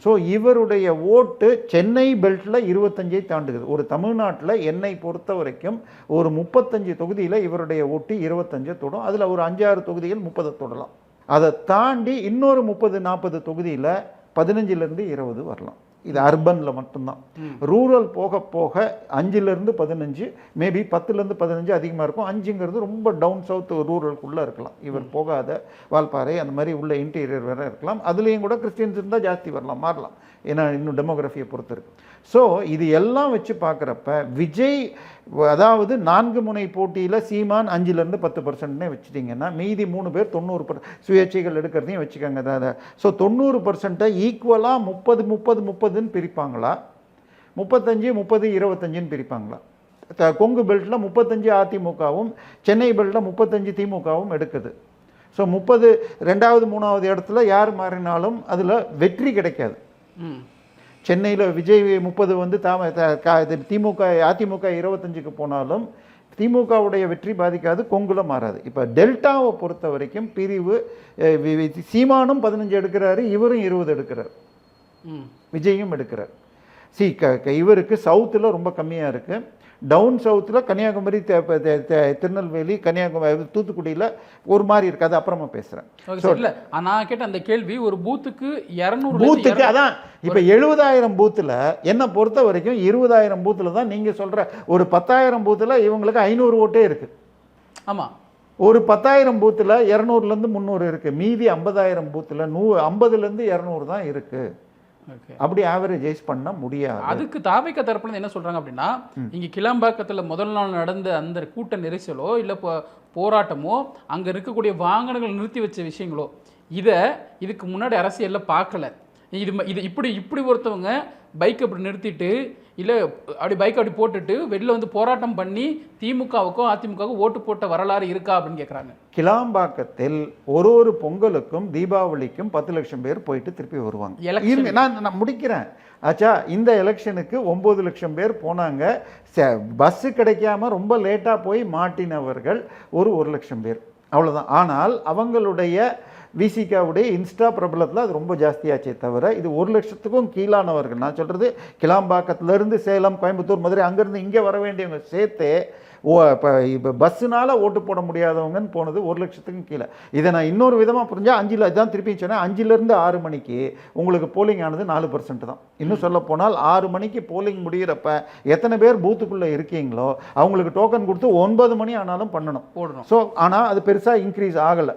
So இவருடைய ஓட்டு சென்னை பெல்ட்டில் 25 தாண்டுகிறது. ஒரு தமிழ்நாட்டில் என்னை பொறுத்த வரைக்கும் ஒரு 35 தொகுதியில் இவருடைய ஓட்டு 25 தொடும். அதில் ஒரு 5-6 தொகுதிகள் 30 தொடலாம். அதை தாண்டி இன்னொரு 30-40 தொகுதியில் 15லேருந்து 20 வரலாம். இது அர்பனில் மட்டும்தான். ரூரல் போக போக 5லேருந்து 15, மேபி 10லேருந்து 15 அதிகமாக இருக்கும். 5ங்கிறது ரொம்ப டவுன் சவுத் ரூரலுக்குள்ளே இருக்கலாம். இவர் போகாத வால்பாறை அந்த மாதிரி உள்ள இன்டீரியர் வேறு இருக்கலாம். அதுலேயும் கூட கிறிஸ்டியன்ஸ் இருந்தால் ஜாஸ்தி வரலாம், மாறலாம். ஏன்னா இன்னும் டெமோகிராஃபியை பொறுத்து இருக்கு. ஸோ இது எல்லாம் வச்சு பார்க்குறப்ப விஜய், அதாவது 4 முனை போட்டியில் சீமான் 5லேருந்து 10% வச்சுட்டிங்கன்னா மீதி 3 பேர் 90% சுயேட்சைகள் எடுக்கிறதையும் வச்சுக்கோங்க. அதாவது ஸோ 90% ஈக்குவலாக 30-30-30ன்னு பிரிப்பாங்களா, 35-30-25ன்னு பிரிப்பாங்களா? கொங்கு பெல்ட்டில் 35 அதிமுகவும் சென்னை பெல்ட்டில் 35 திமுகவும் எடுக்குது. ஸோ 30 2வது 3வது இடத்துல யார் மாறினாலும் அதில் வெற்றி கிடைக்காது. சென்னையில் விஜய் 30 வந்து திமுக அதிமுக 25க்கு போனாலும் திமுகவுடைய வெற்றி பாதிக்காது, கொங்குல மாறாது. இப்போ டெல்டாவை பொறுத்த வரைக்கும் பிரிவு சீமானும் 15 எடுக்கிறாரு, இவரும் 20 எடுக்கிறார், விஜயும் எடுக்கிறார். இவருக்கு சவுத்தில் ரொம்ப கம்மியாக இருக்குது. டவுன் சவுத்தில் கன்னியாகுமரி, திருநெல்வேலி, கன்னியாகுமரி, தூத்துக்குடியில் ஒரு மாதிரி இருக்குது. அது அப்புறமா பேசுகிறேன். நான் கேட்ட அந்த கேள்வி ஒரு பூத்துக்கு 200 பூத்துக்கு அதான். இப்போ 70,000 பூத்தில் என்னை பொறுத்த வரைக்கும் 20,000 பூத்தில் தான் நீங்கள் சொல்கிற ஒரு 10,000 பூத்தில் இவங்களுக்கு 500 ஓட்டே இருக்குது. ஆமாம், ஒரு 10,000 பூத்தில் 200லேருந்து 300 இருக்குது. மீதி 50,000 பூத்தில் 50லேருந்து 200 தான் இருக்குது. அப்படி ஆவரேஜ் பண்ண முடியாது. அதுக்கு தாவேக தரப்புல என்ன சொல்றாங்க அப்படின்னா, இங்க கிளம்பாக்கத்தில் முதல் நாள் நடந்த அந்த கூட்ட நெரிசலோ இல்லை போராட்டமோ அங்க இருக்கக்கூடிய வாகனங்கள் நிறுத்தி வச்ச விஷயங்களோ இதுக்கு முன்னாடி அரசியலில் பார்க்கல. இது இப்படி ஒருத்தவங்க பைக் அப்படி நிறுத்திட்டு இல்லை அப்படி பைக் அப்படி போட்டுட்டு வெளில வந்து போராட்டம் பண்ணி திமுகவுக்கும் அதிமுகவுக்கும் ஓட்டு போட்ட வரலாறு இருக்கா அப்படின்னு கேட்குறாங்க. கிளாம்பாக்கத்தில் ஒரு பொங்கலுக்கும் தீபாவளிக்கும் 10 லட்சம் பேர் போயிட்டு திருப்பி வருவாங்க. நான் முடிக்கிறேன். ஆச்சா, இந்த எலெக்ஷனுக்கு 9 லட்சம் பேர் போனாங்க. பஸ்ஸு கிடைக்காம ரொம்ப லேட்டாக போய் மாட்டினவர்கள் ஒரு 1 லட்சம் பேர், அவ்வளோதான். ஆனால் அவங்களுடைய விசிகாவுடைய இன்ஸ்டா பிரபலத்தில் அது ரொம்ப ஜாஸ்தியாச்சே தவிர இது 1 லட்சத்துக்கும் கீழானவர்கள். நான் சொல்கிறது கிளாம்பாக்கத்துலேருந்து சேலம், கோயம்புத்தூர், மதுரை அங்கேருந்து இங்கே வர வேண்டியவங்க சேர்த்து இப்போ பஸ்ஸுனால் ஓட்டு போட முடியாதவங்கன்னு போனது 1 லட்சத்துக்கும் கீழே. இதை நான் இன்னொரு விதமாக புரிஞ்சால் 5 தான் திருப்பி சொன்னேன். 5லேருந்து 6 மணிக்கு உங்களுக்கு போலிங் ஆனது 4% தான். இன்னும் சொல்ல போனால் 6 மணிக்கு போலிங் முடிகிறப்ப எத்தனை பேர் பூத்துக்குள்ளே இருக்கீங்களோ அவங்களுக்கு டோக்கன் கொடுத்து 9 மணி ஆனாலும் பண்ணணும், போடணும். ஸோ ஆனால் அது பெருசாக இன்க்ரீஸ் ஆகலை.